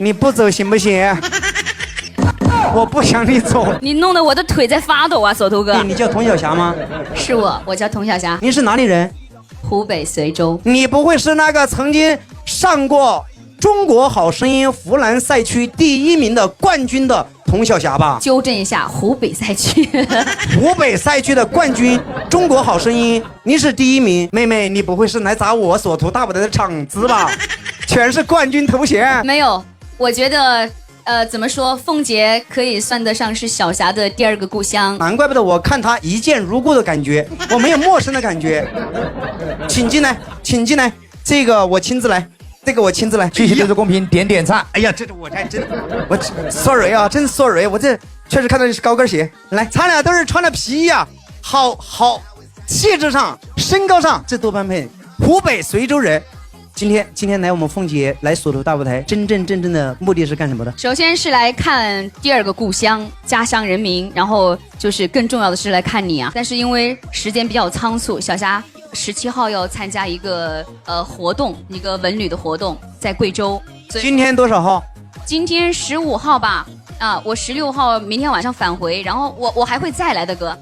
你不走行不行？我不想你走。你弄得我的腿在发抖啊，锁头哥。你叫童晓霞吗？是我叫童晓霞。你是哪里人？湖北随州。你不会是那个曾经上过中国好声音湖南赛区第1名的冠军的童晓霞吧？纠正一下，湖北赛区。湖北赛区的冠军，中国好声音，你是第1名。妹妹，你不会是来砸我所图大舞台的场子吧？全是冠军头衔。没有，我觉得。怎么说？凤姐可以算得上是小霞的第2个故乡。难怪不得我看她一见如故的感觉，我没有陌生的感觉。请进来，请进来，这个我亲自来，这个我亲自来。谢谢对着公屏点点赞。哎呀，这我还真，我 sorry 啊，真 sorry， 我这确实看到你是高跟鞋。来，咱俩都是穿的皮衣啊，好，气质上、身高上，这多般配。湖北随州人。今天来我们凤姐来锁头大舞台，真正的目的是干什么的？首先是来看第2个故乡，家乡人民，然后就是更重要的是来看你啊。但是因为时间比较仓促，小霞17号要参加一个活动，一个文旅的活动，在贵州。今天多少号？今天15号吧。啊，我16号明天晚上返回，然后我还会再来的哥。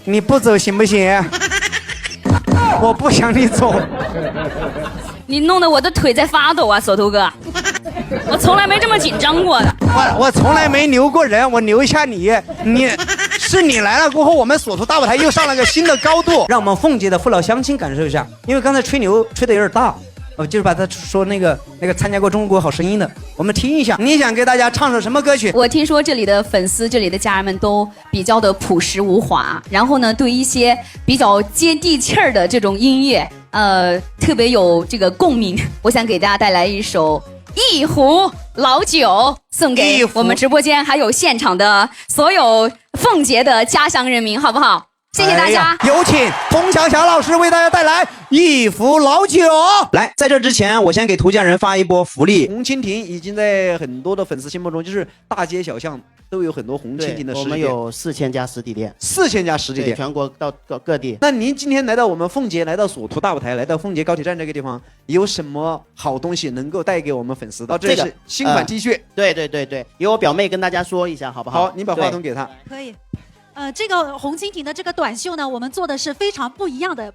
你不走行不行？我不想你走。你弄得我的腿在发抖啊，锁头哥。我从来没这么紧张过的。我从来没留过人，我留一下你。你来了过后，我们锁头大舞台又上了个新的高度，让我们凤姐的父老乡亲感受一下。因为刚才吹牛吹得有点大，就是把他说那个参加过中国好声音的，我们听一下。你想给大家唱首什么歌曲？我听说这里的粉丝、这里的家人们都比较的朴实无华，然后呢，对一些比较接地气儿的这种音乐，特别有这个共鸣。我想给大家带来一首一壶老酒，送给我们直播间还有现场的所有凤姐的家乡人民，好不好？谢谢大家。有请童晓霞老师为大家带来一壶老酒。来，在这之前，我先给图家人发一波福利。红蜻蜓已经在很多的粉丝心目中，就是大街小巷都有很多红蜻蜓的实体店。我们有4000家实体店，4000家实体店，全国到各地。那您今天来到我们凤姐，来到锁头大舞台，来到凤姐高铁站这个地方，有什么好东西能够带给我们粉丝的？这是新款 T 恤。对，由我表妹跟大家说一下，好不好？好，你把话筒给她。可以。这个红蜻蜓的这个短袖呢，我们做的是非常不一样的，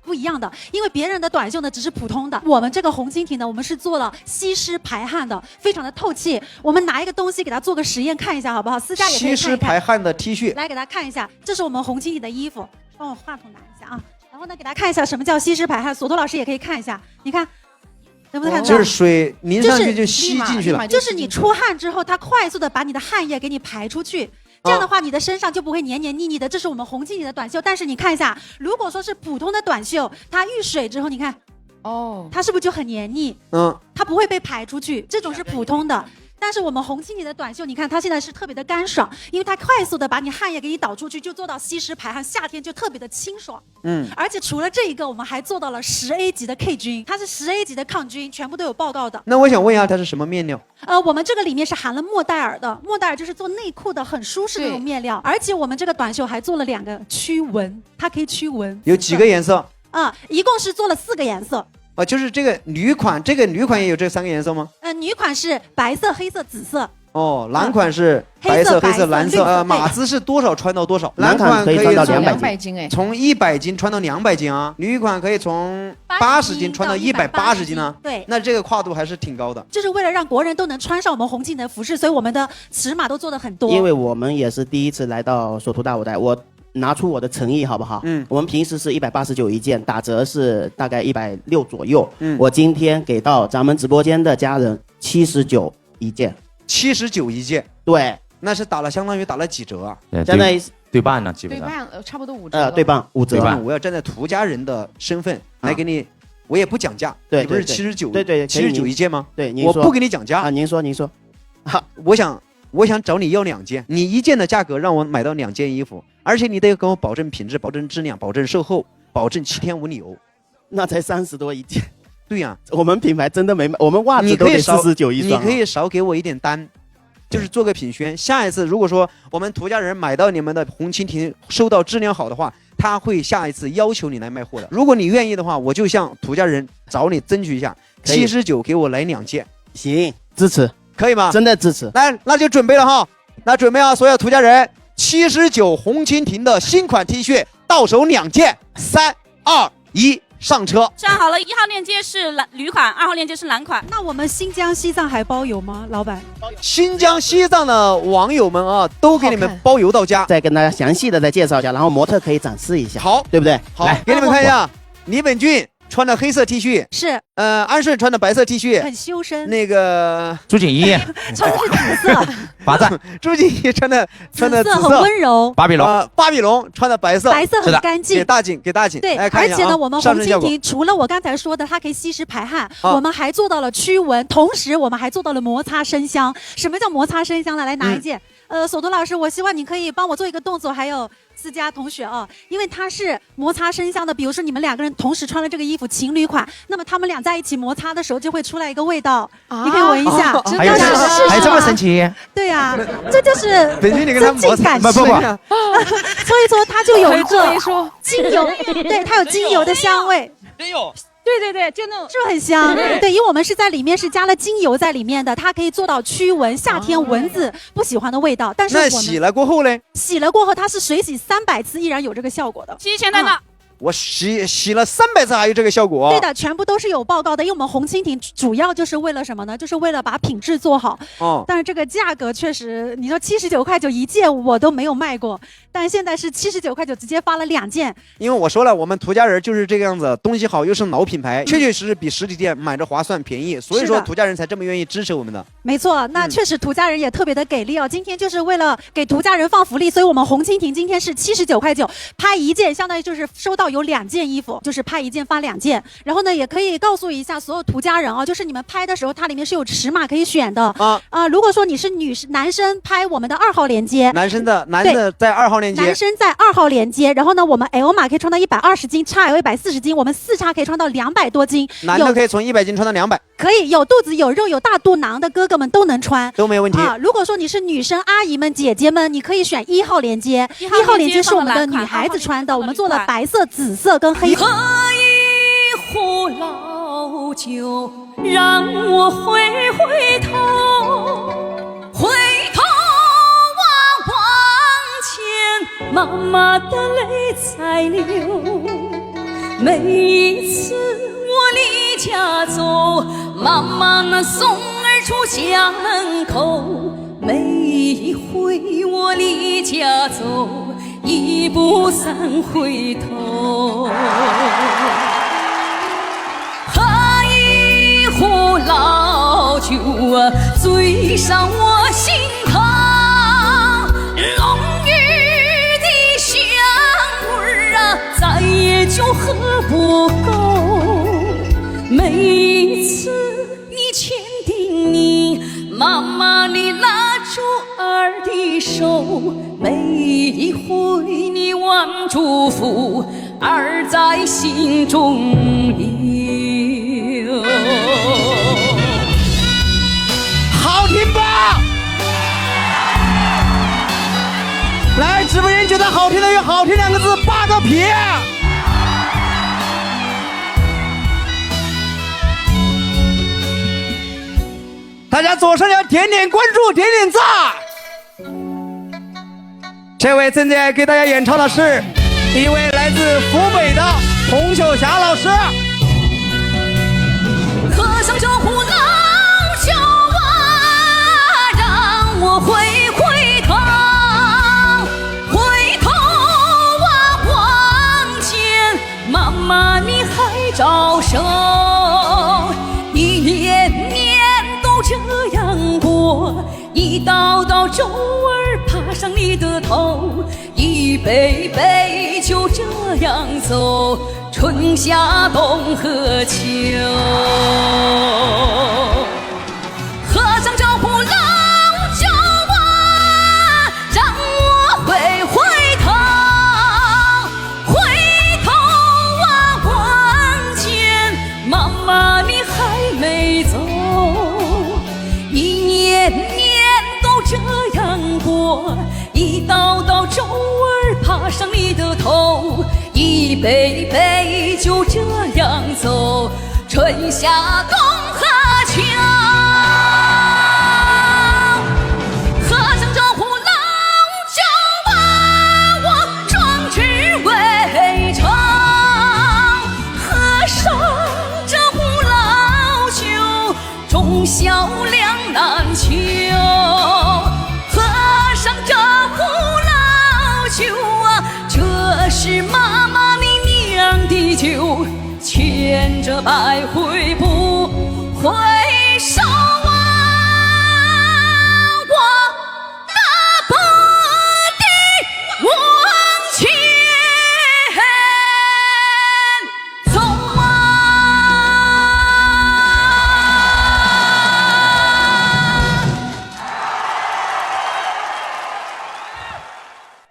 因为别人的短袖呢只是普通的，我们这个红蜻蜓呢，我们是做了吸湿排汗的，非常的透气。我们拿一个东西给它做个实验看一下，好不好？私家也可以看一看。吸湿排汗的 T 恤，来给大家看一下，这是我们红蜻蜓的衣服，帮我话筒拿一下啊。然后呢，给大家看一下什么叫吸湿排汗，锁头老师也可以看一下，你看。能不能看到？就是水淋上去就吸进去了，就是你出汗之后，它快速的把你的汗液给你排出去。这样的话，你的身上就不会黏黏腻腻的。这是我们红蜻蜓的短袖，但是你看一下，如果说是普通的短袖，它遇水之后，你看，它是不是就很黏腻？它不会被排出去，这种是普通的。但是我们红蜻蜓的短袖，你看它现在是特别的干爽，因为它快速的把你汗液给你导出去，就做到吸湿排汗，夏天就特别的清爽。而且除了这一个，我们还做到了10A 级的 K 菌，它是10A 级的抗菌，全部都有报告的。那我想问一下，它是什么面料？我们这个里面是含了莫代尔的，莫代尔就是做内裤的很舒适的那种面料，而且我们这个短袖还做了2个驱蚊，它可以驱蚊。有几个颜色？一共是做了4个颜色。就是这个女款，也有这3个颜色吗？女款是白色、黑色、紫色。蓝款是白色、黑色、蓝色。码子是多少穿到多少？蓝款可以穿到200斤，哎，从100斤穿到200斤啊。女款可以从80斤穿到180斤啊。对，那这个跨度还是挺高的。就是为了让国人都能穿上我们红蜻蜓的服饰，所以我们的尺码都做的很多。因为我们也是第一次来到锁头大舞台，我拿出我的诚意好不好？我们平时是189一件，打折是大概160左右。我今天给到咱们直播间的家人79一件。79一件，对，那是相当于打了几折啊？相当于对半呢，基本上。对半，差不多5折。对半5折。我要站在图家人的身份来给你，我也不讲价。对，你不是79？对，79一件吗？对，我不给你讲价啊。您说。我想找你要2件，你1件的价格让我买到2件衣服，而且你得跟我保证品质、保证质量、保证售后、保证7天无理由。那才30多一件。对呀，我们品牌真的没卖，我们袜子都得49一双。你可以少给我一点单，就是做个品宣。下一次如果说我们图家人买到你们的红蜻蜓，收到质量好的话，他会下一次要求你来卖货的。如果你愿意的话，我就向图家人找你争取一下，79给我来2件。行，支持，可以吗？真的支持。来，那就准备了哈，那准备啊，所有途家人，79红蜻蜓的新款 T 恤到手2件，3、2、1，上车。站好了，1号链接是旅款，2号链接是蓝款。那我们新疆、西藏还包邮吗，老板？新疆、西藏的网友们啊，都给你们包邮到家。再跟大家详细的再介绍一下，然后模特可以展示一下，好，对不对？好，给你们看一下，李本俊穿的黑色 T 恤，是，安顺穿的白色 T 恤，很修身。那个朱锦衣穿的是紫色，罚站，朱锦衣穿的紫很色，温柔。巴比龙，巴比龙穿的白色，白色很干净，给大景，给大景。对，来看一下而且呢，我们红蜻上身效果蜓除了我刚才说的，它可以吸湿排汗，我们还做到了驱蚊，同时我们还做到了摩擦生香。什么叫摩擦生香呢？来拿一件。索图老师，我希望你可以帮我做一个动作，还有思佳同学啊，因为它是摩擦生香的。比如说你们2个人同时穿了这个衣服，情侣款，那么他们俩在一起摩擦的时候就会出来一个味道，你可以闻一下。还这么神奇？对呀，这就是增进感情。不，搓一搓，它就有一个精油，对，它有精油的香味。真有。对，就那种，是不是很香？对，因为我们是在里面是加了精油在里面的，它可以做到驱蚊，夏天蚊子不喜欢的味道。但是那洗了过后呢？洗了过后，它是水洗300次依然有这个效果的。提前在那。我洗了300次还有这个效果。对的，全部都是有报告的。因为我们红蜻蜓主要就是为了什么呢？就是为了把品质做好。但是这个价格确实，你说79块9一件我都没有卖过，但是现在是79块9直接发了2件。因为我说了，我们途家人就是这个样子，东西好又是老品牌，确确实实比实体店买着划算便宜，所以说途家人才这么愿意支持我们的。没错，那确实途家人也特别的给力哦。今天就是为了给途家人放福利，所以我们红蜻蜓今天是79块9，拍1件相当于就是收到有2件衣服，就是拍1件发2件。然后呢，也可以告诉一下所有途家人啊，就是你们拍的时候，它里面是有尺码可以选的如果说你是男生拍我们的2号链接，男的在2号链接，男生在2号链接。然后呢，我们 L 码可以穿到120斤，XL 140斤，我们4X可以穿到200多斤，男的可以从100斤穿到200。可以有肚子有肉有大肚囊的哥哥们都能穿，都没问题如果说你是女生阿姨们姐姐们，你可以选1号链接，1号链接是我们的女孩子穿的，我们做了白色、紫色跟黑色。喝一壶老酒，让我回头，回头往前，妈妈的泪在流。每一次我离家走，妈妈那送儿出家门口。每一回我离家走，一步3回头。喝一壶老酒啊，醉上我心头。浓郁的香味啊，再也就喝不够。每一次你千叮咛，妈妈你拉住儿的手，每一回你望祝福，儿在心中留。好听吧？来，直播间觉得好听的有好听2个字8个撇。大家左上角点点关注，点点赞。这位正在给大家演唱的是一位来自湖北的洪秀霞老师。喝上这壶老酒啊，让我回头，回头啊望见妈妈你还招手，一年年都这样过，一道道皱儿爬上你的头，一杯杯就这样走，春夏冬和秋。喝上这壶老酒啊，让我回头，回头啊望见妈妈你还没走，一年年都这样过，一道道皱儿爬上你的头，一杯杯就这样走，春夏冬和秋。难求。喝上这壶老酒啊，这是妈妈你酿的酒，千折百回不回首啊，我大步地往前走啊。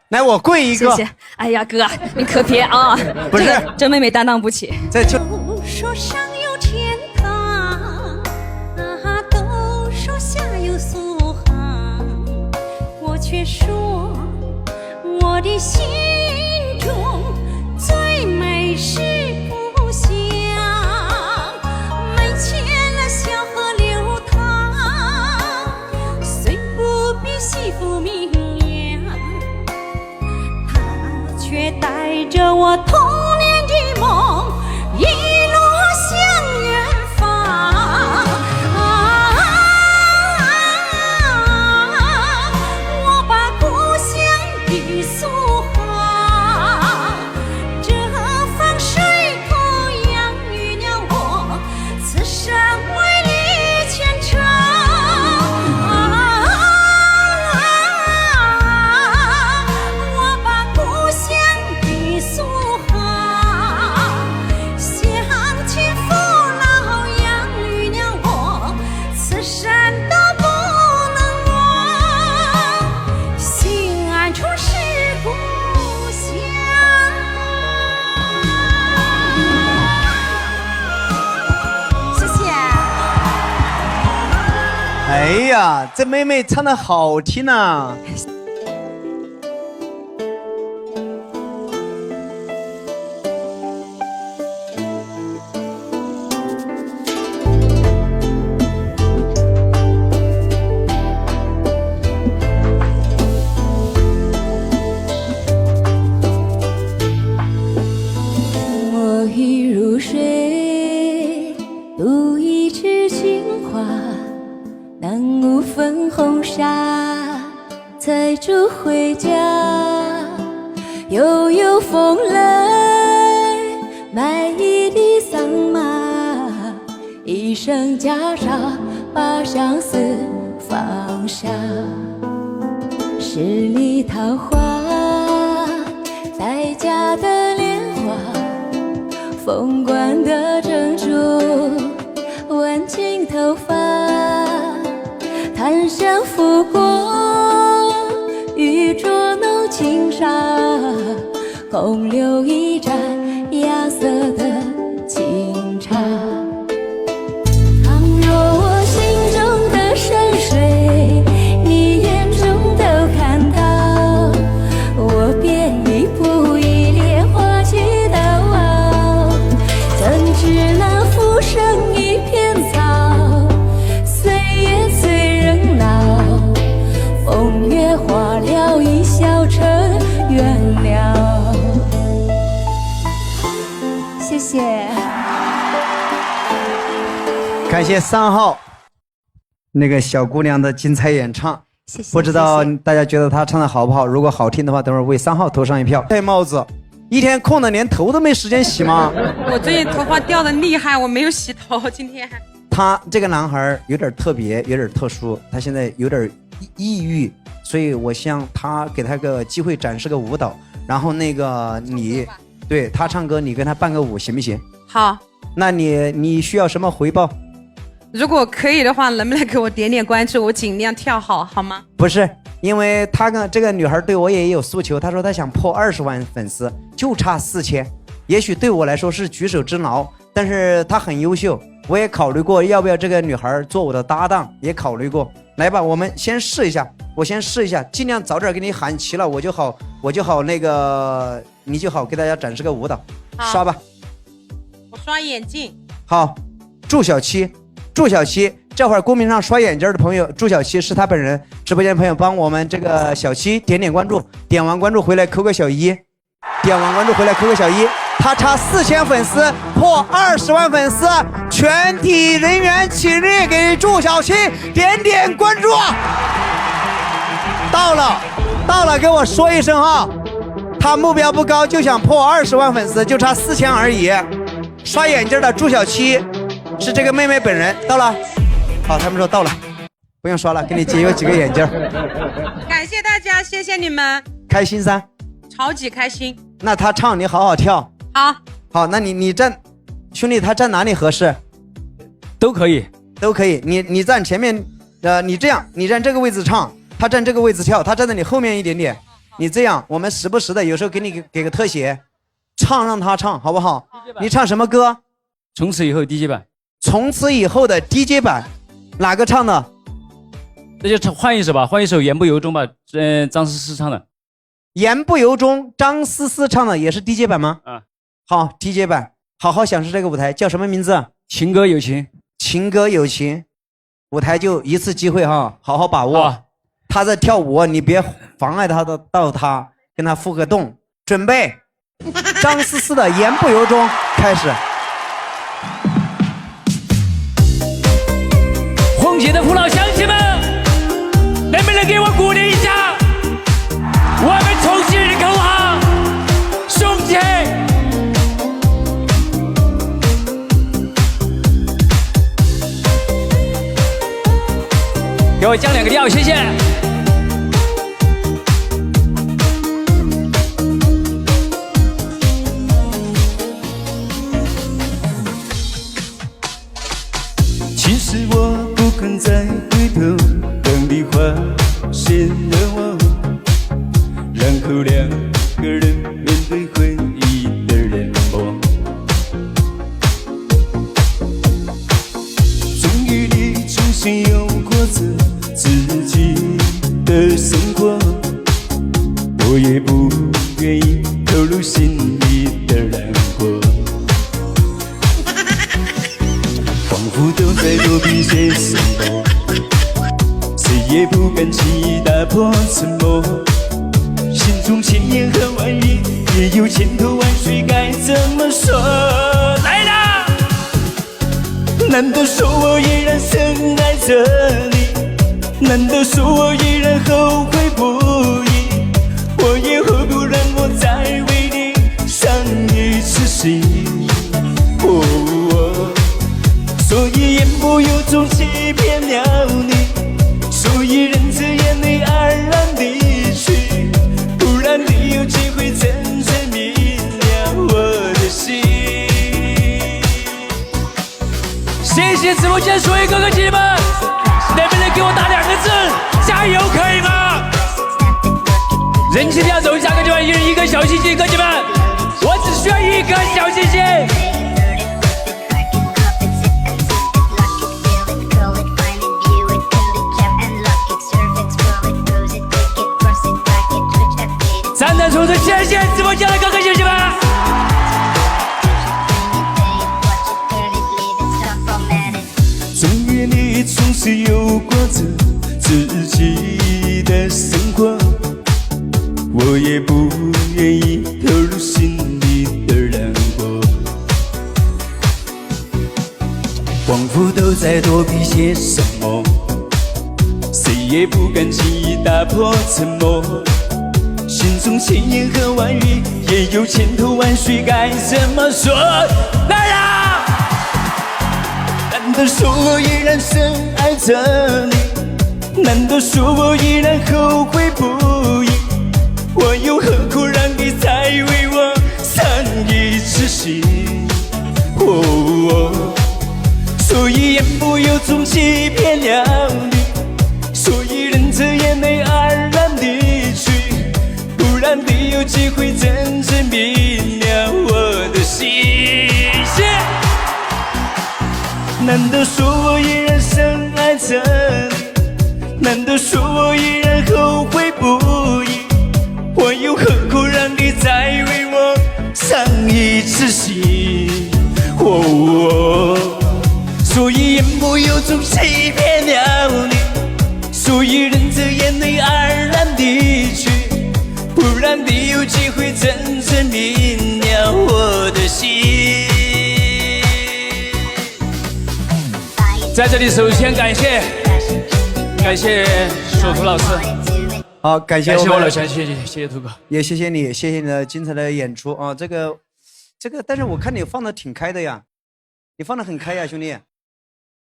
来，我跪一个。谢谢。哎呀，哥，你可别啊！不是，这妹妹担当不起。这就说上有天堂，都说下有苏杭，我却说我的心中最美是故乡。门前了小河流淌，虽不比西湖明亮，它却带着我童年的梦一路向远方。我把故乡的苏杭，这方水土养育了我，此生为你虔诚。我把故乡的苏杭，乡亲父老养育了我，此生都不能忘，心安处是故乡。谢谢。哎呀，这妹妹唱的好听啊！我已入睡，独一枝杏花，南无粉红纱，采竹回家。悠悠风来，卖艺的桑麻，一声袈裟，把相思放下。十里桃花，待嫁的莲花，凤冠的珍珠，挽进头发，檀香拂过，玉镯弄轻纱，空留一盏芽色的清茶。倘若我心中的山水，你眼中都看到，我便一步一莲花去到。怎知那浮生一片草，岁月催人老，风月花了一笑成缘了。谢谢。感谢3号那个小姑娘的精彩演唱。谢谢。不知道大家觉得她唱的好不好？如果好听的话，等会儿为3号投上一票。戴帽子，一天空的连头都没时间洗吗？我最近头发掉的厉害，我没有洗头。今天他这个男孩有点特别，有点特殊，他现在有点抑郁，所以我想他给他个机会展示个舞蹈，然后那个你对他唱歌，你跟他伴个舞行不行？好。那你需要什么回报？如果可以的话，能不能给我点点关注？我尽量跳好，好吗？不是，因为他跟这个女孩对我也有诉求，她说她想破20万粉丝，就差4000，也许对我来说是举手之劳，但是她很优秀，我也考虑过要不要这个女孩做我的搭档，也考虑过。来吧，我们先试一下，我先试一下，尽量早点给你喊齐了，我就好那个，你就好给大家展示个舞蹈。刷吧。我刷眼镜。好，祝小七，这会儿公屏上刷眼镜的朋友，祝小七是他本人。直播间的朋友帮我们这个小七点关注，点完关注回来扣个小1，点完关注回来扣个小1。他差4000粉丝破20万粉丝，全体人员起立给祝小七点点关注。到了，给我说一声啊！他目标不高，就想破20万粉丝，就差4000而已。刷眼镜的祝小七是这个妹妹本人。到了，好，他们说到了，不用刷了，给你节约几个眼镜。感谢大家，谢谢你们，开心噻，超级开心。那他唱你好好跳。好，那你站，兄弟他站哪里合适？都可以。你站前面，你这样，你站这个位置唱，他站这个位置跳，他站在你后面一点点。你这样，我们时不时的有时候给个特写，唱让他唱好不好？你唱什么歌？从此以后 DJ 版。从此以后的 DJ 版，哪个唱的？那就换一首吧，换一首《言不由衷》吧。张思思唱的。言不由衷，张思思唱的也是 DJ 版吗？啊，好 DJ 版，好好享受这个舞台，叫什么名字？情歌有情，情歌有情，舞台就一次机会哈，好好把握。他在跳舞，你别妨碍到他，跟他互个动。准备，张思思的言不由衷开始。红姐的父老乡亲们，能不能给我鼓励一下？我们重庆人口号，雄起！给我降2个调，谢谢。其实我不肯再回头，等你发现了我，然后2个人面对回忆的冷漠。终于你重新有过着自己的生活，我也不愿意透露心里的难过。仿佛都在躲避些什么，谁也不敢轻易打破沉默。心中千言和万语，也有千头万绪，该怎么说？来啦！难道说我依然深爱着你？难道说我依然后悔不已？我以后不让我再为你伤一次心。所以言不由衷欺骗了你，所以忍着眼泪黯然离去，不然你有机会真正明了我的心。谢谢直播间所有哥哥姐姐们，能不能给我打2个字？加油，可以吗？人气票走一下，哥姐们，一人1个小心心，哥姐们，我只需要1个小心心。站在冲刺，谢谢直播间的哥哥姐姐们。终于你总是有过着自己的生活，我也不愿意透露心里的难过。仿佛都在躲避些什么，谁也不敢轻易打破沉默。心中千言和万语，也有千头万绪，该怎么说？来啦！难道说我依然深爱着你？难道说我依然后悔不已？我又何苦让你再为我伤一次心？所以言不由衷欺骗了你，所以忍着眼泪黯然离去，不然你有机会真正明了我的心。难道说我依然深爱着你？难道说我依然后悔不已？我又何苦让你再为我伤一次心？所以言不由衷欺骗了你，所以忍着眼泪黯然离去，不然你有机会真正明了我的在这里首先感谢索图老师，好，感谢我老乡，谢谢图哥，也谢谢你的精彩的演出啊！这个，但是我看你放的挺开的呀，你放的很开呀，兄弟。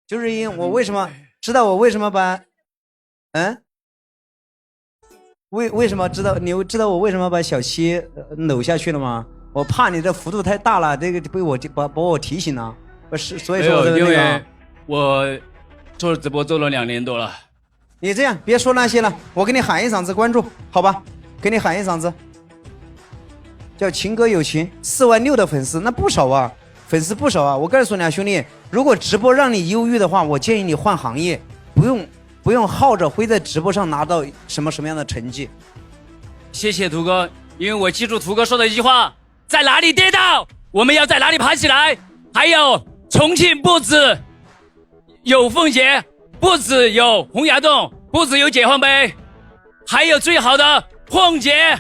就是因为我为什么知道我为什么把，为什么知道你知道我为什么把小七搂下去了吗？我怕你这幅度太大了，这个被我提醒了，所以说因为我做直播做了2年多了。你这样别说那些了，我给你喊一嗓子关注，好吧？给你喊一嗓子，叫情歌有情，4万6的粉丝，那不少啊，粉丝不少啊。我告诉你啊，兄弟，如果直播让你忧郁的话，我建议你换行业，不用耗着会在直播上拿到什么样的成绩。谢谢图哥，因为我记住图哥说的一句话：在哪里跌倒，我们要在哪里爬起来。还有重庆不止有奉节，不止有洪崖洞，不止有解放碑，还有最好的奉节、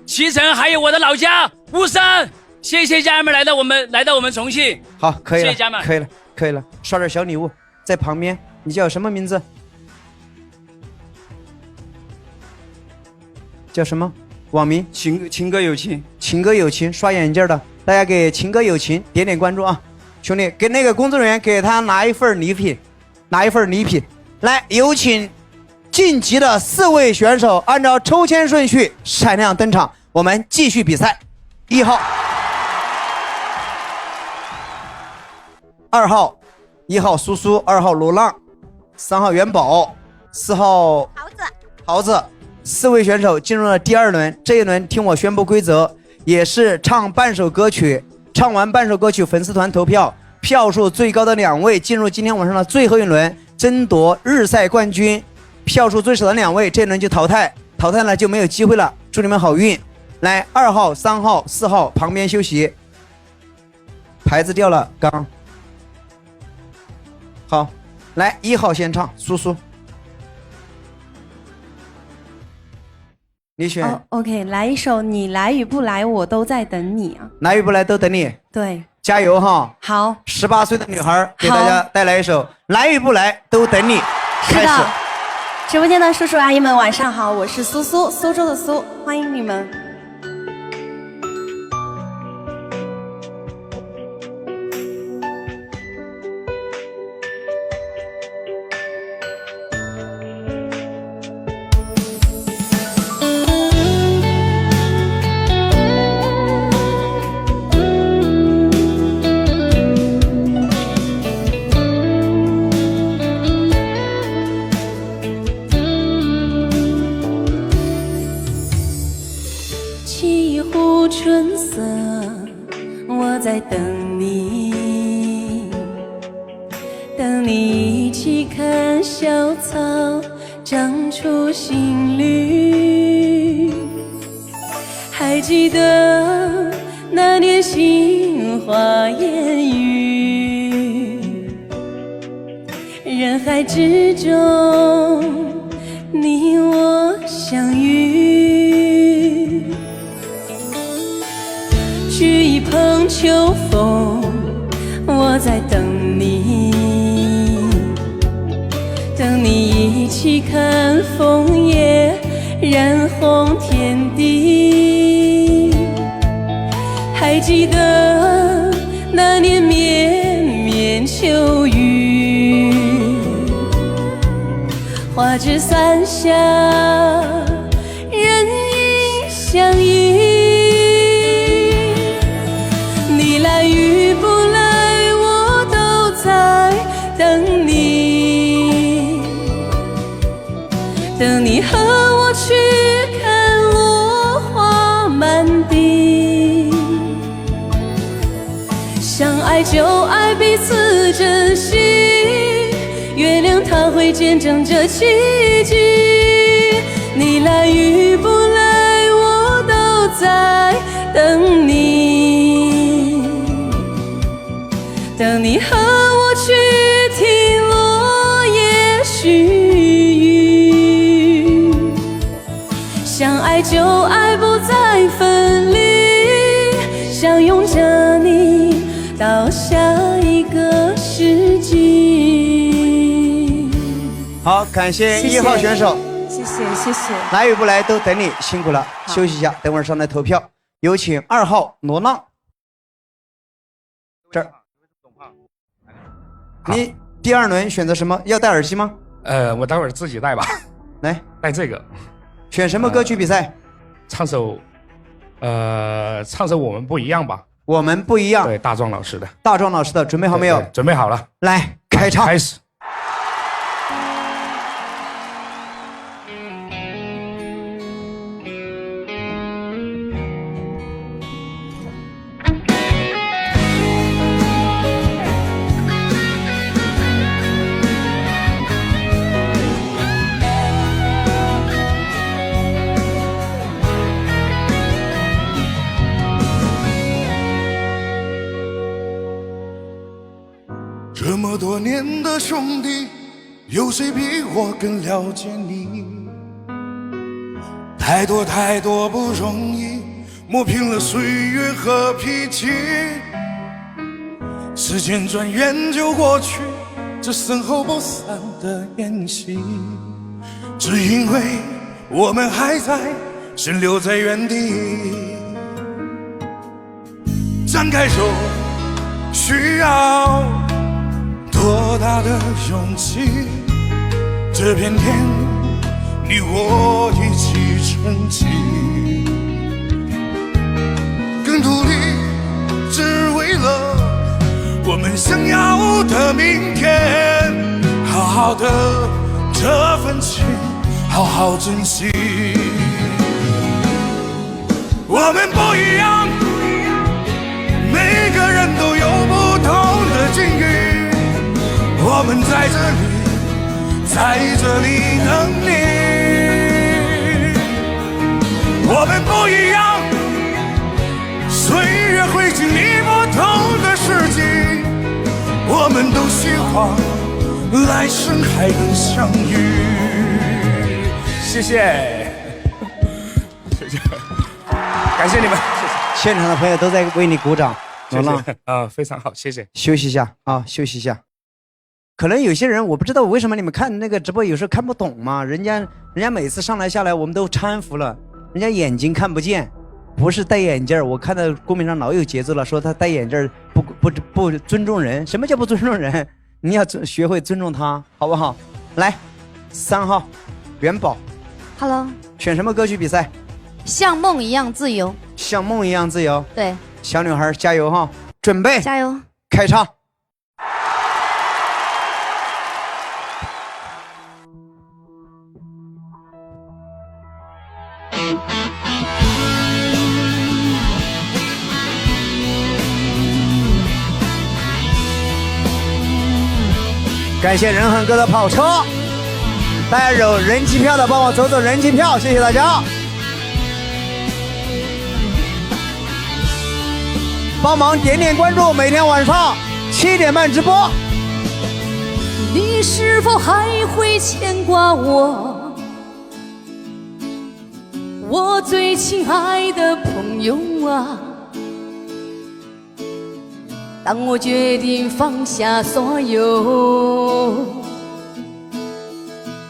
脐橙，还有我的老家巫山。谢谢家人们来到我们重庆。好，可以了，谢谢家人们，可以了，刷点小礼物在旁边。你叫什么名字？叫什么？网名？情歌有情，情歌有情，刷眼镜的，大家给情歌有情点点关注啊！兄弟，给那个工作人员给他拿一份礼品，来，有请晋级的4位选手按照抽签顺序闪亮登场，我们继续比赛。1号，2号，1号苏苏，2号罗浪，3号元宝，4号桃子。4位选手进入了第2轮，这一轮听我宣布规则，也是唱半首歌曲，唱完半首歌曲粉丝团投票，票数最高的2位进入今天晚上的最后一轮，争夺日赛冠军。票数最少的2位这一轮就淘汰了就没有机会了，祝你们好运。来，2号、3号、4号旁边休息，牌子掉了，刚好。来，1号先唱，苏苏。你选、OK， 来一首你来与不来我都在等你啊，来与不来都等你，对，加油哈！好，18岁的女孩给大家带来一首来与不来都等你。开始。直播间的叔叔阿姨们晚上好，我是苏苏，苏州的苏，欢迎你们。春色，我在等你，等你一起看小草长出新绿。还记得那年杏花烟雨，人海之中你我相遇。掬一捧秋风，我在等你，等你一起看枫叶染红天地。还记得那年绵绵秋雨，花枝伞下人影相依。你来与不来我都在等你，等你和我去看落花满地。相爱就爱彼此珍惜，月亮它会见证这奇迹。你来与不来我都在等你，等你和我去听落叶絮语。相爱就爱不再分离，相拥着你到下一个世纪。好，感谢1号选手，谢谢。来与不来都等你，辛苦了，休息一下，等会儿上来投票。有请2号罗浪。这儿，你第2轮选择什么？要戴耳机吗？我待会儿自己戴吧。来，戴这个。选什么歌曲比赛？唱首我们不一样吧。我们不一样。对，大壮老师的。大壮老师的，准备好没有？准备好了。来，开唱。开始。这么多年的兄弟，有谁比我更了解你？太多太多不容易，磨平了岁月和脾气。时间转眼就过去，这身后不散的宴席，只因为我们还在，身留在原地。张开手，需要多大的勇气？这片天，你我一起撑起，更努力，只为了我们想要的明天。好好的这份情，好好珍惜。我们不一样，每个人都有不同的境遇。我们在这里等你。我们不一样，岁月会经历不同的事情。我们都希望来生还能相遇。谢谢，谢谢，感谢你们，谢谢。现场的朋友都在为你鼓掌，罗浪，非常好，谢谢。休息一下啊，休息一下。可能有些人我不知道为什么你们看那个直播有时候看不懂嘛，人家每次上来下来我们都搀扶了，人家眼睛看不见，不是戴眼镜。我看到公屏上老有节奏了，说他戴眼镜不尊重人。什么叫不尊重人？你要学会尊重他，好不好？来，3号元宝 ，Hello， 选什么歌曲比赛？像梦一样自由。像梦一样自由。对，小女孩加油哈！准备，加油，开唱。感谢仁恒哥的跑车，大家有人气票的帮我走走人气票，谢谢大家。帮忙点点关注，每天晚上7点半直播。你是否还会牵挂我？我最亲爱的朋友啊！当我决定放下所有，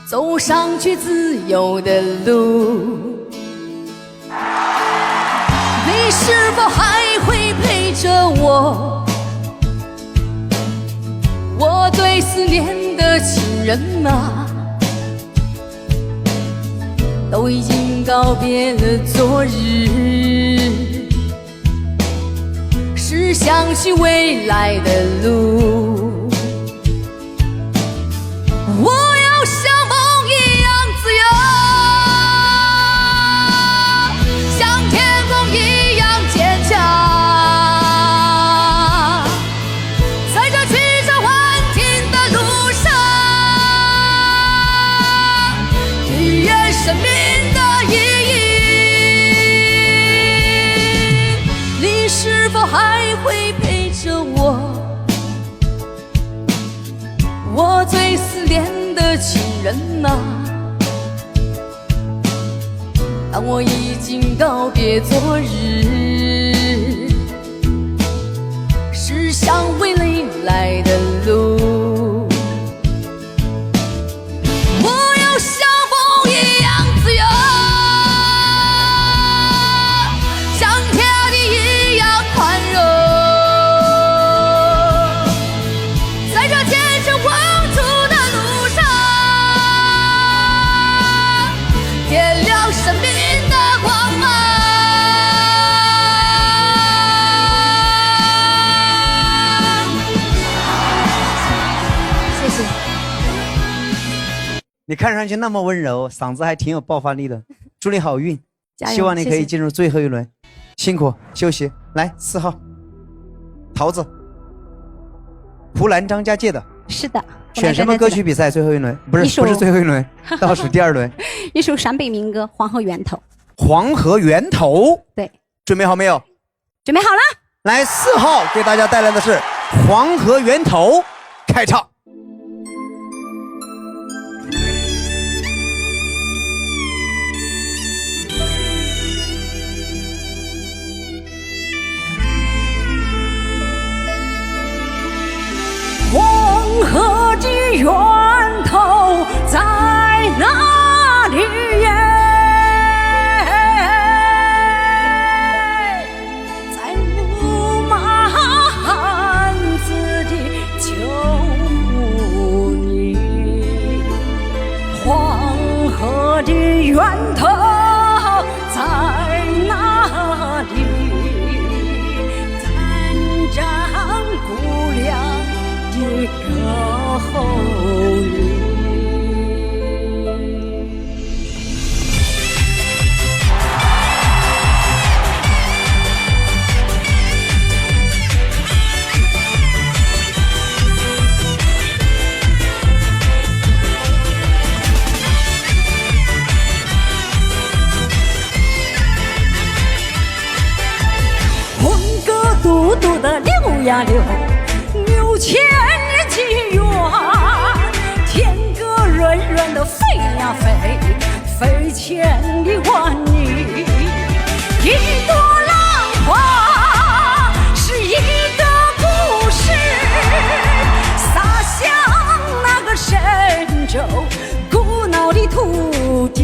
走上去自由的路，你是否还会陪着我？我最思念的亲人啊，都已经告别了昨日，是想去未来的路。我要像梦一样自由，像天空一样坚强，在这曲折幻听的路上，体验生命的意义。你是否还会陪着我？我最思念的亲人啊，当我已经告别昨日，是向未来的路。你看上去那么温柔，嗓子还挺有爆发力的，祝你好运，加油希望你可谢谢以进入最后一轮，辛苦休息。来4号，桃子，湖南张家界的，是的。选什么歌曲比赛？最后一轮不是最后一轮，倒数第2轮。一首陕北民歌《黄河源头》。黄河源头。对，准备好没有？准备好了。来，4号给大家带来的是《黄河源头》，开唱。黄河的源头在哪里耶？在鲁莽汉子的旧墓里，黄河的源头在哪里？咱长姑娘的歌喉里。黄河嘟嘟的流呀流，流千年几远，天歌润润的飞呀飞，飞千里万里。一朵浪花是一个故事，洒向那个神州古老的土地。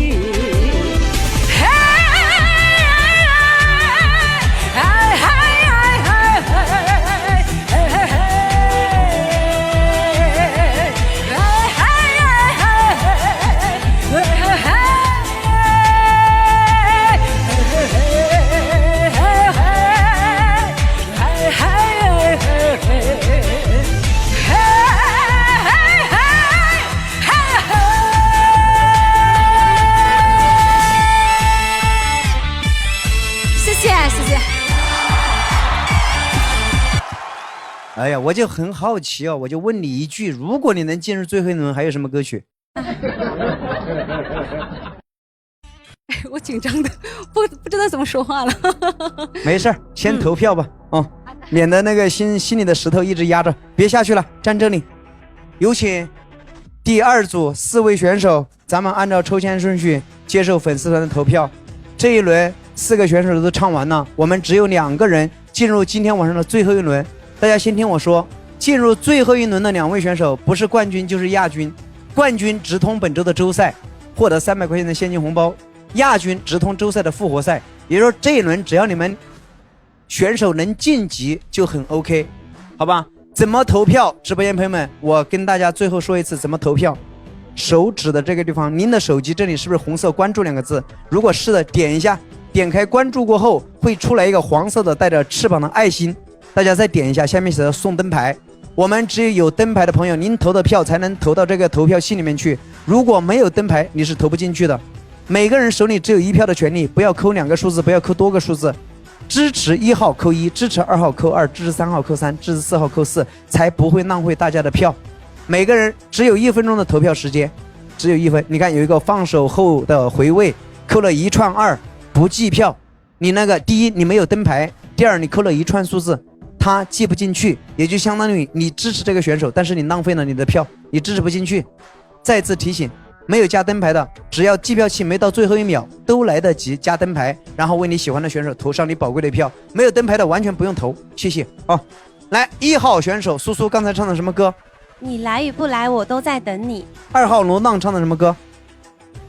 哎呀，我就很好奇哦，我就问你一句，如果你能进入最后一轮，还有什么歌曲？我紧张的不知道怎么说话了。没事儿，先投票吧，免得那个心里的石头一直压着。别下去了，站这里。有请第2组4位选手，咱们按照抽签顺序接受粉丝团的投票。这一轮4个选手都唱完了，我们只有2个人进入今天晚上的最后一轮。大家先听我说，进入最后一轮的2位选手不是冠军就是亚军，冠军直通本周的周赛，获得300块钱的现金红包，亚军直通周赛的复活赛。也就是说这一轮只要你们选手能晋级就很 OK， 好吧？怎么投票？直播间朋友们，我跟大家最后说一次怎么投票。手指的这个地方，您的手机这里是不是红色关注2个字？如果是的，点一下，点开关注过后会出来一个黄色的带着翅膀的爱心，大家再点一下，下面写的送灯牌。我们只有灯牌的朋友，您投的票才能投到这个投票信里面去，如果没有灯牌你是投不进去的。每个人手里只有1票的权利，不要扣2个数字，不要扣多个数字。支持1号扣1，支持2号扣2，支持3号扣3，支持4号扣4，才不会浪费大家的票。每个人只有1分钟的投票时间，只有1分。你看有一个放手后的回味，扣了1串2不计票。你那个第一你没有灯牌，第二你扣了1串数字，它记不进去，也就相当于你支持这个选手，但是你浪费了你的票，你支持不进去。再次提醒，没有加灯牌的，只要计票器没到最后1秒都来得及加灯牌，然后为你喜欢的选手投上你宝贵的票。没有灯牌的完全不用投，谢谢啊。来，1号选手苏苏刚才唱的什么歌？你来与不来，我都在等你。2号罗浪唱的什么歌？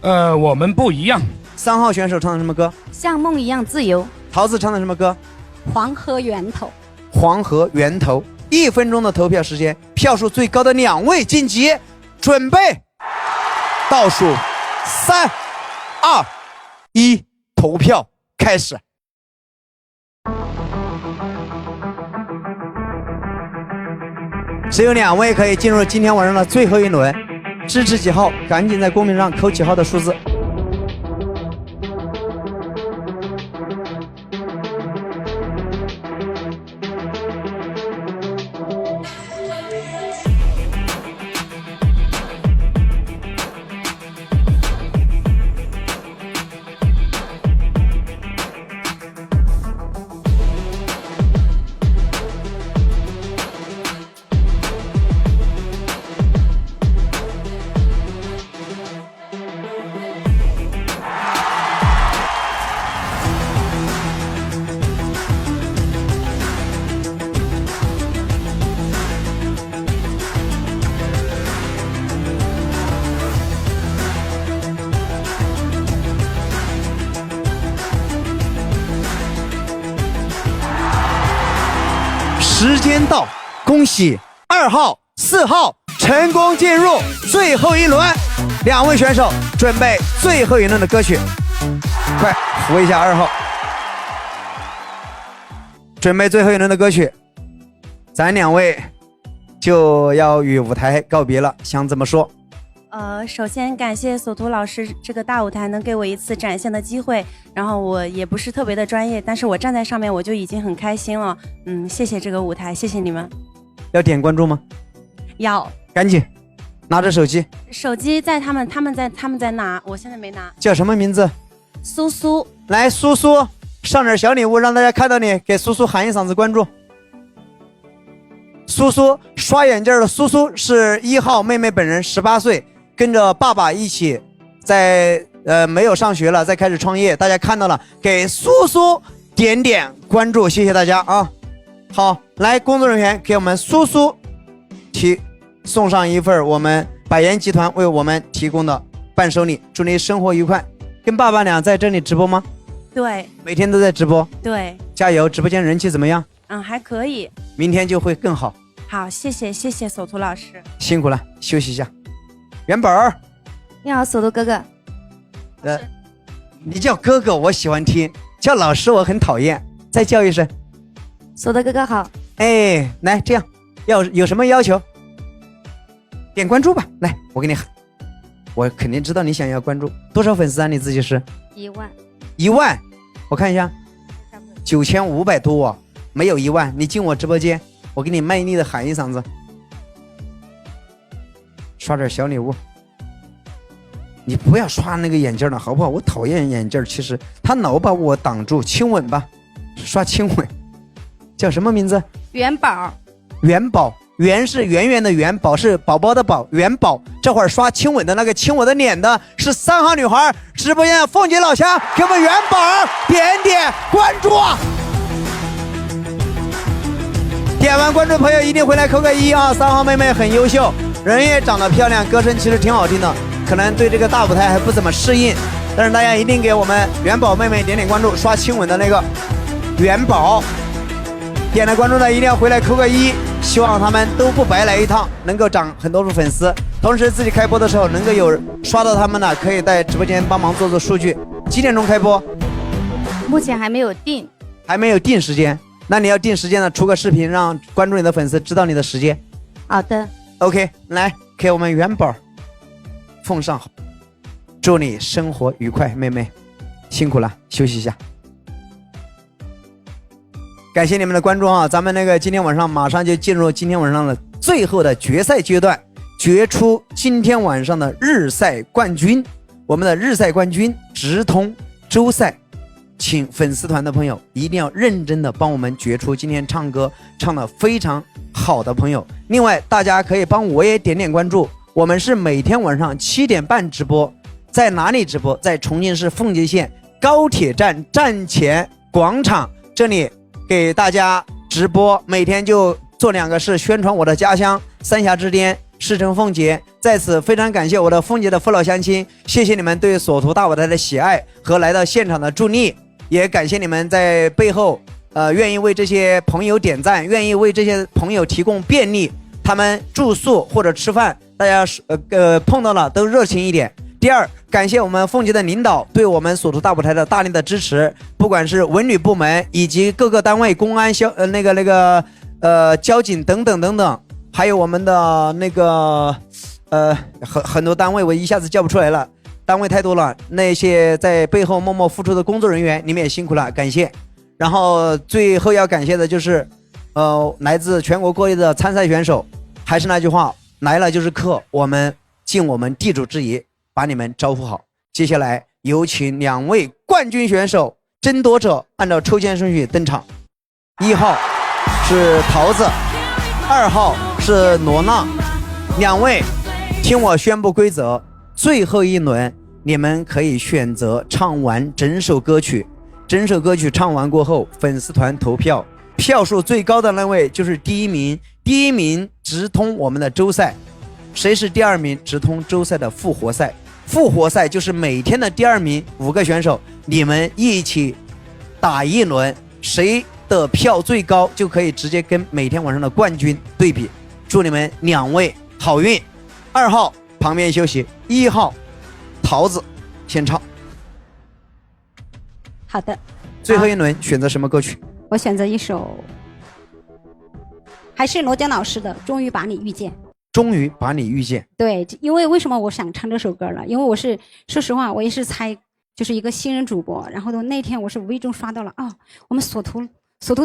我们不一样。3号选手唱的什么歌？像梦一样自由。桃子唱的什么歌？黄河源头。黄河源头。1分钟的投票时间，票数最高的2位晋级。准备，倒数3、2、1，投票开始。只有2位可以进入今天晚上的最后一轮。支持几号，赶紧在公屏上扣几号的数字。时间到，恭喜2号、4号成功进入最后一轮。2位选手准备最后一轮的歌曲，快扶一下2号。准备最后一轮的歌曲，咱2位就要与舞台告别了，想怎么说？首先感谢索图老师这个大舞台能给我一次展现的机会，然后我也不是特别的专业，但是我站在上面我就已经很开心了。谢谢这个舞台，谢谢你们。要点关注吗？要，赶紧拿着手机。手机在他们在拿，我现在没拿。叫什么名字？苏苏。来，苏苏，上点小礼物，让大家看到你，给苏苏喊一嗓子关注。苏苏刷眼镜的苏苏是1号妹妹本人，18岁。跟着爸爸一起在没有上学了，再开始创业，大家看到了，给苏苏点点关注，谢谢大家啊！好，来，工作人员给我们苏苏送上一份我们百言集团为我们提供的伴手礼，祝你生活愉快。跟爸爸俩在这里直播吗？对，每天都在直播。对，加油！直播间人气怎么样？还可以。明天就会更好。好，谢谢索图老师，辛苦了，休息一下。元宝儿，你好，索图哥哥。你叫哥哥我喜欢听，叫老师我很讨厌。再叫一声，索图哥哥好。哎，来这样，有什么要求？点关注吧，来，我给你喊。我肯定知道你想要关注，多少粉丝啊？你自己是1万。1万，我看一下，9500多啊，没有1万。你进我直播间，我给你卖力的喊一嗓子。刷点小礼物，你不要刷那个眼镜了，好不好？我讨厌眼镜，其实他老把我挡住。亲吻吧，刷亲吻。叫什么名字？元宝。元宝，圆是圆圆的圆，宝是宝宝的宝，元宝。这会儿刷亲吻的那个亲我的脸的是3号女孩，直播间的凤姐老乡，给我们元宝点点关注。点完关注的朋友一定回来扣个1啊！3号妹妹很优秀。人也长得漂亮，歌声其实挺好听的，可能对这个大舞台还不怎么适应，但是大家一定给我们元宝妹妹点点关注，刷亲吻的那个元宝，点了关注的一定要回来扣个1，希望他们都不白来一趟，能够涨很多的粉丝，同时自己开播的时候能够有刷到他们的，可以在直播间帮忙做数据。几点钟开播？目前还没有定，还没有定时间，那你要定时间呢，出个视频让关注你的粉丝知道你的时间。好的。OK， 来给我们元宝奉上好，祝你生活愉快，妹妹辛苦了，休息一下。感谢你们的关注啊！咱们今天晚上马上就进入今天晚上的最后的决赛阶段，决出今天晚上的日赛冠军。我们的日赛冠军直通周赛，请粉丝团的朋友一定要认真的帮我们决出今天唱歌唱得非常好的朋友。另外大家可以帮我也点点关注，我们是每天晚上7点半直播，在哪里直播？在重庆市奉节县高铁站站前广场这里给大家直播，每天就做2个事，宣传我的家乡三峡之巅市城奉节。在此非常感谢我的奉节的父老乡亲，谢谢你们对索图大舞台的喜爱和来到现场的助力，也感谢你们在背后愿意为这些朋友点赞，愿意为这些朋友提供便利，他们住宿或者吃饭，大家碰到了都热情一点。第二，感谢我们奉节的领导对我们索图大舞台的大力的支持，不管是文旅部门以及各个单位，公安交警等等等等，还有我们的很多单位我一下子叫不出来了，单位太多了，那些在背后默默付出的工作人员，你们也辛苦了，感谢。然后最后要感谢的就是，来自全国各地的参赛选手。还是那句话，来了就是客，我们尽我们地主之谊，把你们招呼好。接下来有请2位冠军选手争夺者按照抽签顺序登场。1号是桃子，2号是罗娜。2位，听我宣布规则，最后一轮你们可以选择唱完整首歌曲，整首歌曲唱完过后，粉丝团投票，票数最高的那位就是第一名，第一名直通我们的周赛。谁是第2名？直通周赛的复活赛。复活赛就是每天的第2名5个选手，你们一起打一轮，谁的票最高就可以直接跟每天晚上的冠军对比。祝你们2位好运。2号旁边休息，1号桃子先唱。好的，最后一轮选择什么歌曲？我选择一首，还是罗江老师的《终于把你遇见》。终于把你遇见。对，因为为什么我想唱这首歌了？因为我是说实话，我也是猜就是一个新人主播，然后呢那天我是无意中刷到了我们索图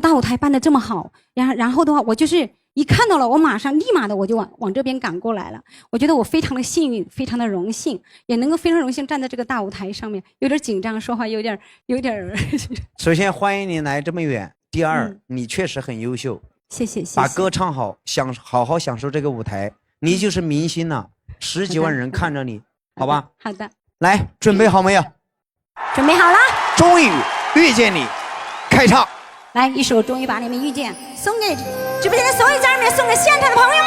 大舞台办的这么好，然后的话我就是一看到了，我马上立马的我就往这边赶过来了。我觉得我非常的幸运，非常的荣幸，也能够非常荣幸站在这个大舞台上面，有点紧张，说话有点。首先欢迎你来这么远，第二，你确实很优秀。谢谢。把歌唱好，好好享受这个舞台，你就是明星了，10几万人看着你，好吧？好的。来，准备好没有？准备好了。终于遇见你，开唱。来一首《终于把你们遇见》，送给直播间的所有家人们，送给现场的朋友们。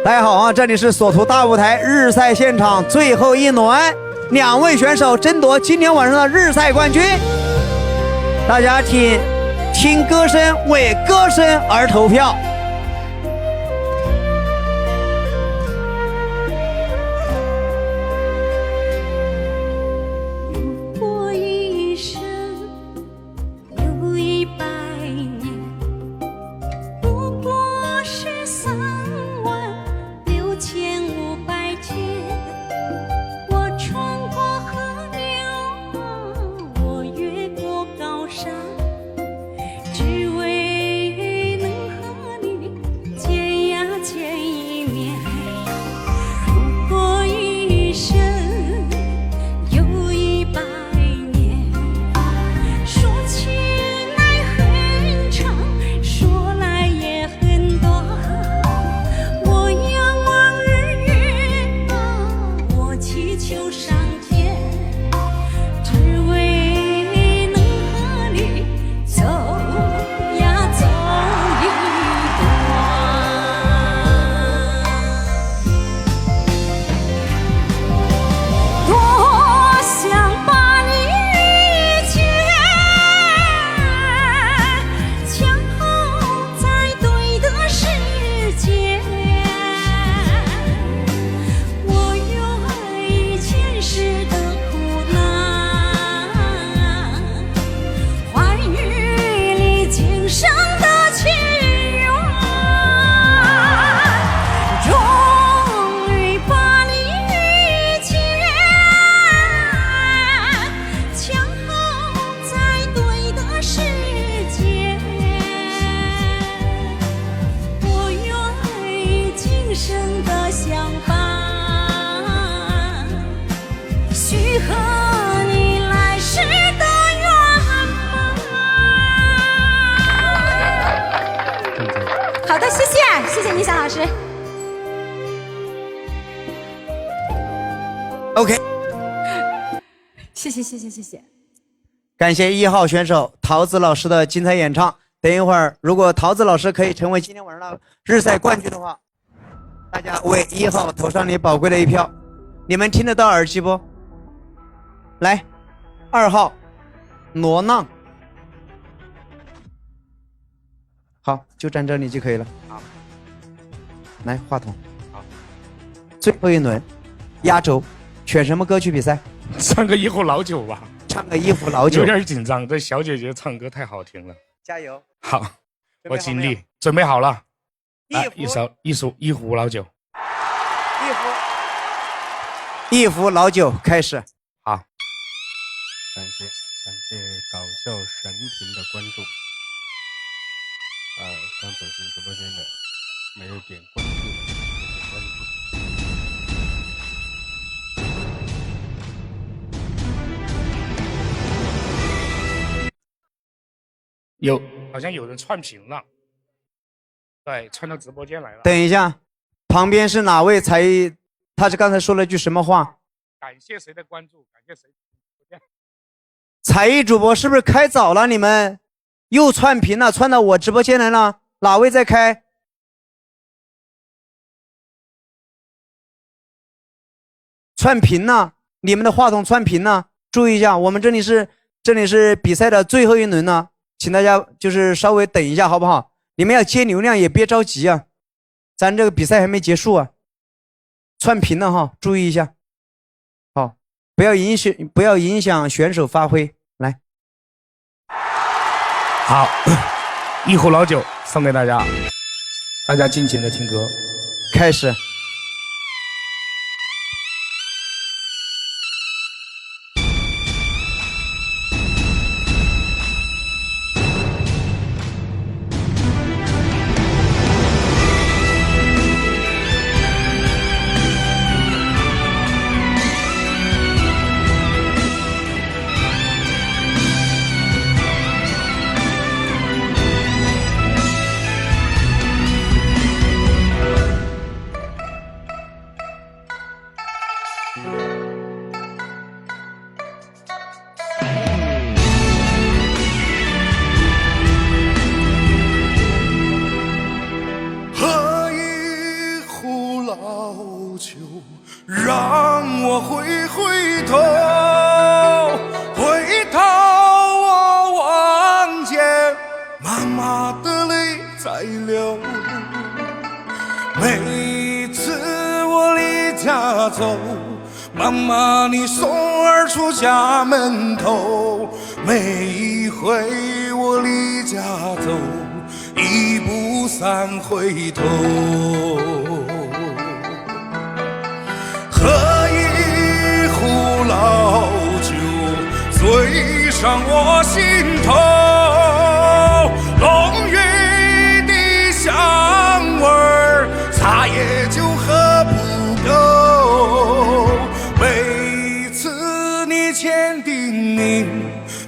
大家好啊，这里是索图大舞台日赛现场最后一轮，2位选手争夺今天晚上的日赛冠军。大家听歌声，为歌声而投票。如果一生有100年，不过是36500天。我穿过河流，我越过高山，只为能和你见呀见一面。如果一生有100年，说起来很长，说来也很短。我仰望日月啊，我祈求上天，只为能和你走呀走一段。多想把你遇见，恰好在对的时间。我愿意前世的苦难，换与你今生的情缘。终于把你遇见，恰好在对的时间。我愿意今生的相伴，许和你来世的圆满。好的，谢谢倪霞老师。 OK， 谢谢。感谢1号选手桃子老师的精彩演唱。等一会儿，如果桃子老师可以成为今天晚上的日赛冠军的话，大家为1号投上你宝贵的一票。你们听得到耳机不？来，2号罗娜，好，就站这里就可以了。好，来话筒。好，最后一轮压轴，选什么歌曲比赛？唱个一壶老酒吧。唱个一壶老酒。有点紧张，这小姐姐唱歌太好听了。加油！好，我尽力，准备好了。一壶老酒。一壶老酒开始。好，感谢搞笑神评的关注。刚走进直播间的没有点关注的，点关注。好像有人串屏了，对，串到直播间来了。等一下，旁边是哪位才艺？他是刚才说了句什么话？感谢谁的关注？感谢谁？才艺主播是不是开早了？你们又串屏了，串到我直播间来了。哪位在开？串屏了，你们的话筒串屏了，注意一下，我们这里是比赛的最后一轮了，请大家就是稍微等一下，好不好？你们要接流量也别着急啊，咱这个比赛还没结束啊。串屏了哈，注意一下，好，不要影响选手发挥。来，好，一壶老酒送给大家，大家尽情的听歌，开始。喝一壶老酒，让我回头，回头我望见妈妈的泪在流。每次我离家走，妈妈你送儿出家门头。每一回我离家走，一步三回头。喝一壶老酒，醉上我心头。浓郁的香味儿，茶叶就喝不够。每次你千叮咛，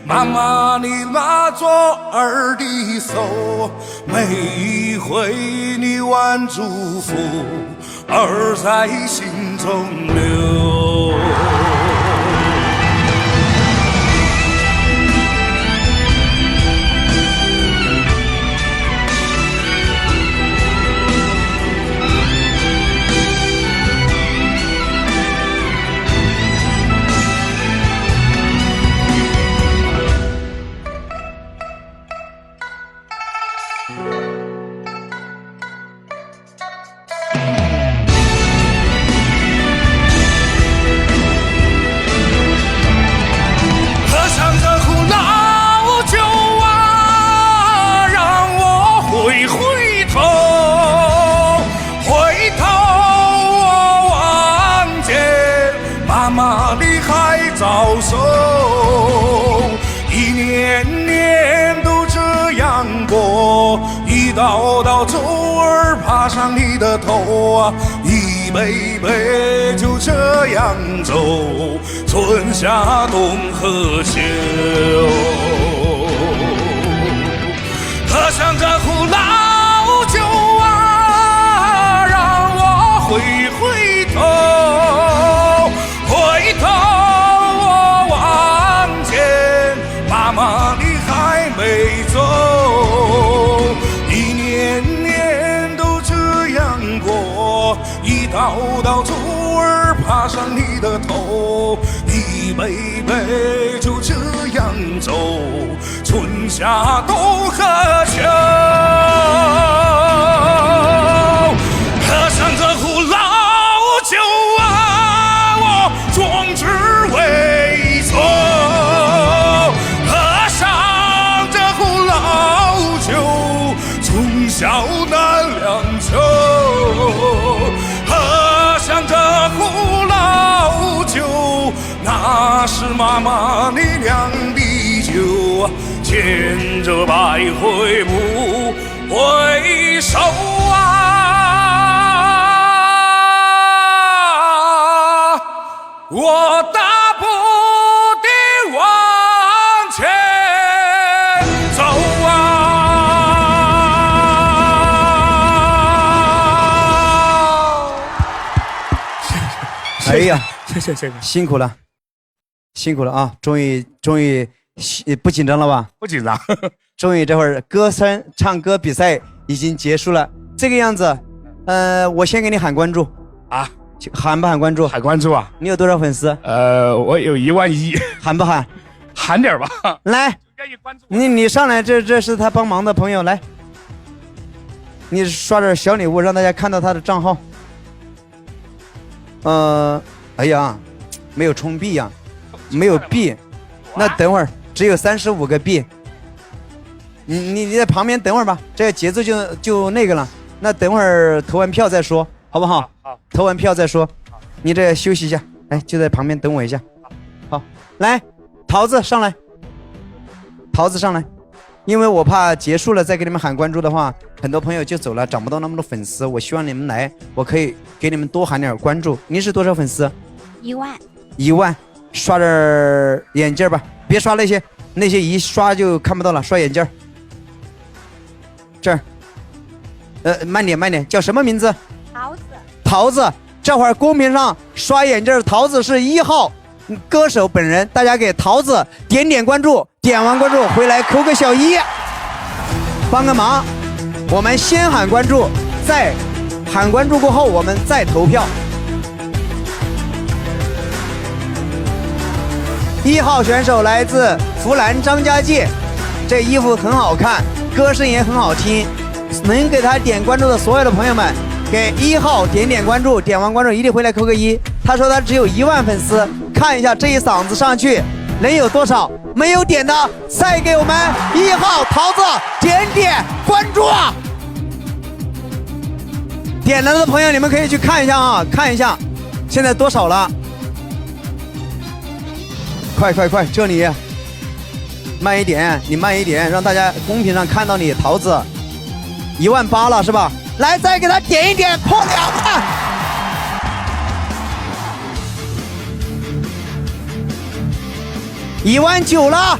妈妈你拉着儿的手，每一回你挽祝福，儿在心中留。喝上这壶老酒啊，让我回头，回头我望见妈妈你还早熟，一年年都这样过，一道道皱儿爬上你的头啊，一杯杯就这样走，春夏冬和秋。喝上这壶老酒啊，让我回头，回头我望见妈妈你还没走，一年年都这样过，一道道皱儿爬上你的头，一杯杯就这样走，春夏冬和秋。喝上这壶老酒啊，我壮志未酬。喝上这壶老酒，从小难两秋。那是妈妈你酿的酒，牵着百回不回首啊，我大步地往前走啊。哎呀，谢谢，辛苦了，辛苦了啊！终于不紧张了吧？不紧张。终于这会儿唱歌比赛已经结束了，这个样子，我先给你喊关注啊，喊不喊关注？喊关注啊！你有多少粉丝？我有11000，喊不喊？喊点吧。来，你上来，这是他帮忙的朋友，来，你刷点小礼物，让大家看到他的账号。哎呀，没有充币呀，没有币，那等会儿只有35个币。你在旁边等会儿吧，这个节奏就那个了。那等会儿投完票再说，好不好？好，投完票再说。你这休息一下，来，就在旁边等我一下。好，来，桃子上来，桃子上来，因为我怕结束了再给你们喊关注的话，很多朋友就走了，涨不到那么多粉丝。我希望你们来，我可以给你们多喊点关注。你是多少粉丝？1万。1万，刷点眼镜吧，别刷那些一刷就看不到了，刷眼镜。这儿，慢点，叫什么名字？桃子。桃子，这会儿公屏上刷眼镜，桃子是1号歌手本人，大家给桃子点关注，点完关注回来扣个小1，帮个忙。我们先喊关注，再喊关注过后，我们再投票。1号选手来自湖南张家界，这衣服很好看，歌声也很好听。能给他点关注的所有的朋友们，给1号点关注，点完关注一定回来扣个1。他说他只有1万粉丝，看一下这一嗓子上去能有多少？没有点的，再给我们1号桃子点关注啊！点了的朋友，你们可以去看一下啊，看一下现在多少了。快，这里慢一点，你慢一点，让大家公屏上看到你桃子18000了是吧？来，再给他点一点，破2万。19000了。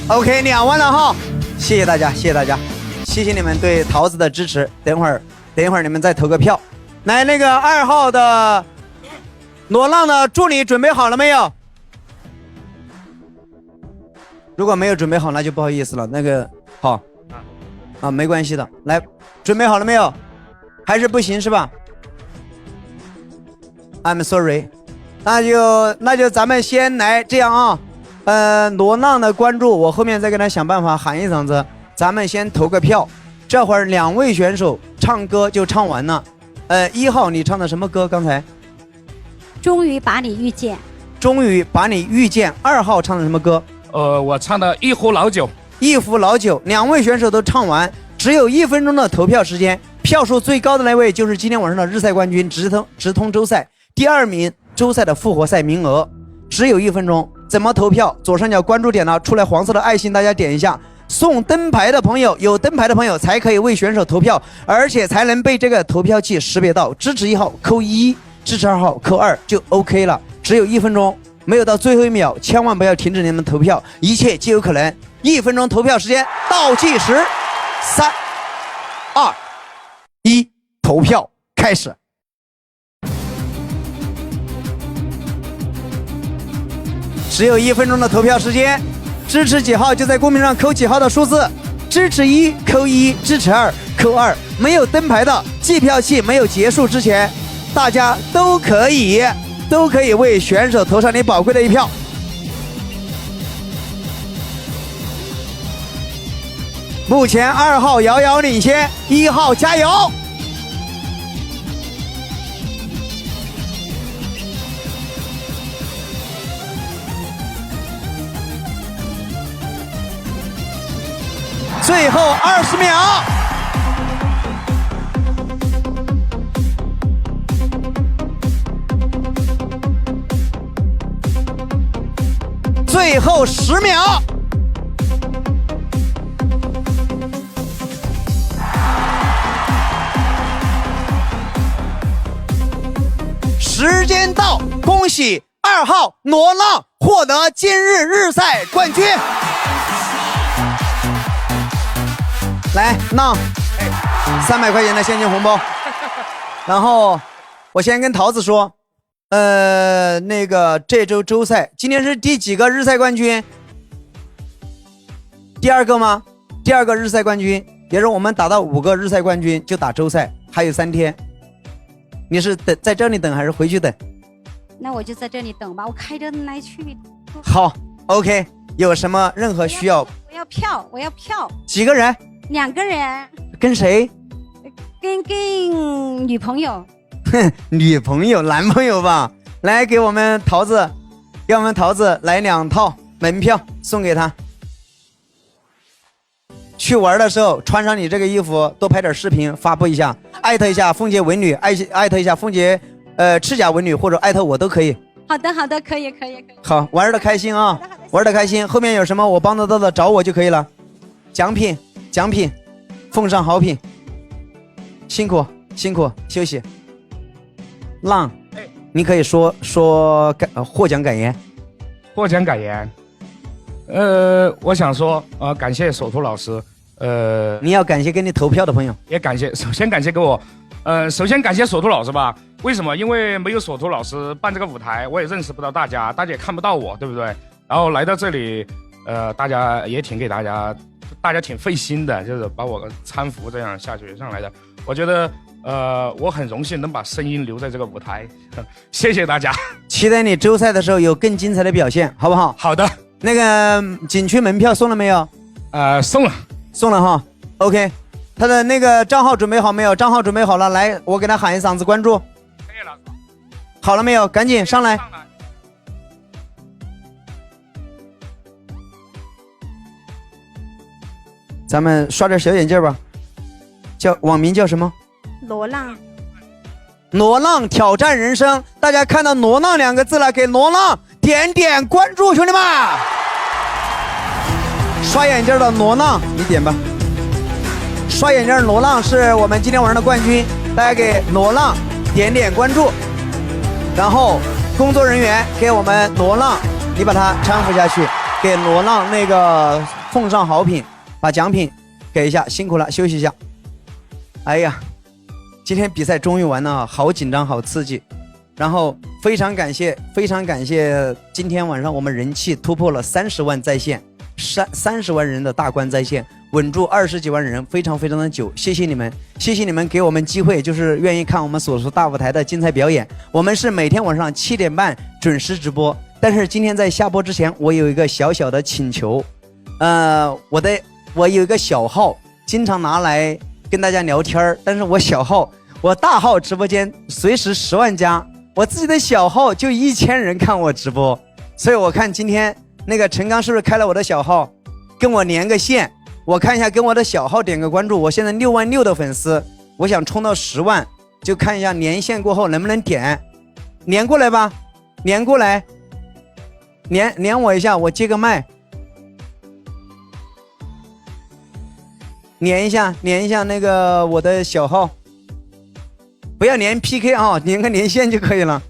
OK， 2万了哈，谢谢大家，谢谢你们对桃子的支持。等会儿你们再投个票。来，那个2号的罗浪的助理准备好了没有？如果没有准备好，那就不好意思了。那个好啊，没关系的。来，准备好了没有？还是不行是吧 ？I'm sorry。那就咱们先来这样啊。罗浪的关注，我后面再给他想办法喊一嗓子。咱们先投个票。这会儿2位选手唱歌就唱完了。1号你唱的什么歌？刚才？终于把你遇见。终于把你遇见。2号唱的什么歌？我唱的一壶老酒。一壶老酒。2位选手都唱完，只有1分钟的投票时间。票数最高的那位就是今天晚上的日赛冠军，直通周赛。第2名周赛的复活赛名额，只有1分钟。怎么投票？左上角关注点呢，出来黄色的爱心，大家点一下。送灯牌的朋友，有灯牌的朋友才可以为选手投票，而且才能被这个投票器识别到。支持1号扣1，支持2号扣2就 OK 了。只有1分钟，没有到最后1秒，千万不要停止你们投票，一切皆有可能。1分钟投票时间倒计时，3、2、1，投票开始。只有1分钟的投票时间，支持几号就在公屏上扣几号的数字，支持1扣1，支持2扣2。没有灯牌的，计票器没有结束之前，大家都可以为选手投上你宝贵的一票。目前2号遥遥领先，1号加油！最后20秒。最后10秒。时间到，恭喜2号罗浪获得今日日赛冠军。来，浪，300块钱的现金红包。然后我先跟桃子说，那个这周周赛，今天是第几个日赛冠军？第2个吗？第2个日赛冠军，也是我们打到5个日赛冠军就打周赛，还有3天。你是在这里等还是回去等？那我就在这里等吧，我开着来去。好 ，OK， 有什么任何需要？我要票，我要票。几个人？2个人。跟谁？跟女朋友。哼，女朋友、男朋友吧。来，给我们桃子，给我们桃子来2套门票送给他。去玩的时候穿上你这个衣服，多拍点视频发布一下，艾特一下凤姐文女，艾特一下凤姐赤甲文女，或者艾特我都可以。好的，好的，可以。好，玩的开心啊，玩的开心。后面有什么我帮得到的找我就可以了。奖品，奉上好品。辛苦，休息。浪，你可以说获奖感言。获奖感言，我想说，感谢手图老师，你要感谢给你投票的朋友，也感谢，首先感谢给我，首先感谢手图老师吧。为什么？因为没有手图老师办这个舞台，我也认识不到大家，大家也看不到我，对不对？然后来到这里，大家也挺给大家挺费心的，就是把我搀扶这样下去上来的。我觉得，我很荣幸能把声音留在这个舞台，谢谢大家。期待你周赛的时候有更精彩的表现，好不好？好的。那个景区门票送了没有？送了哈。OK， 他的那个账号准备好没有？账号准备好了，来，我给他喊一嗓子关注。可以了。好了没有？赶紧上来。咱们刷点小眼镜吧。网名叫什么？罗浪。罗浪挑战人生，大家看到罗浪2个字了，给罗浪点关注，兄弟们！刷眼镜的罗浪，你点吧。刷眼镜罗浪是我们今天晚上的冠军，大家给罗浪点关注，然后工作人员给我们罗浪，你把它搀扶下去，给罗浪那个奉上好品，把奖品给一下，辛苦了，休息一下。哎呀，今天比赛终于完了，好紧张，好刺激。然后非常感谢，今天晚上我们人气突破了30万在线，30万人的大关在线，稳住20几万人，非常的久。谢谢你们给我们机会，就是愿意看我们所说大舞台的精彩表演。我们是每天晚上7点半准时直播，但是今天在下播之前，我有一个小小的请求，我有一个小号，经常拿来跟大家聊天，但是我大号直播间随时10万加，我自己的小号就1000人看我直播，所以我看今天那个陈刚是不是开了我的小号，跟我连个线，我看一下跟我的小号点个关注，我现在6万6的粉丝，我想冲到10万，就看一下连线过后能不能连过来吧，连过来，连我一下，我接个麦。连一下那个我的小号，不要连 PK 啊，连个连线就可以了。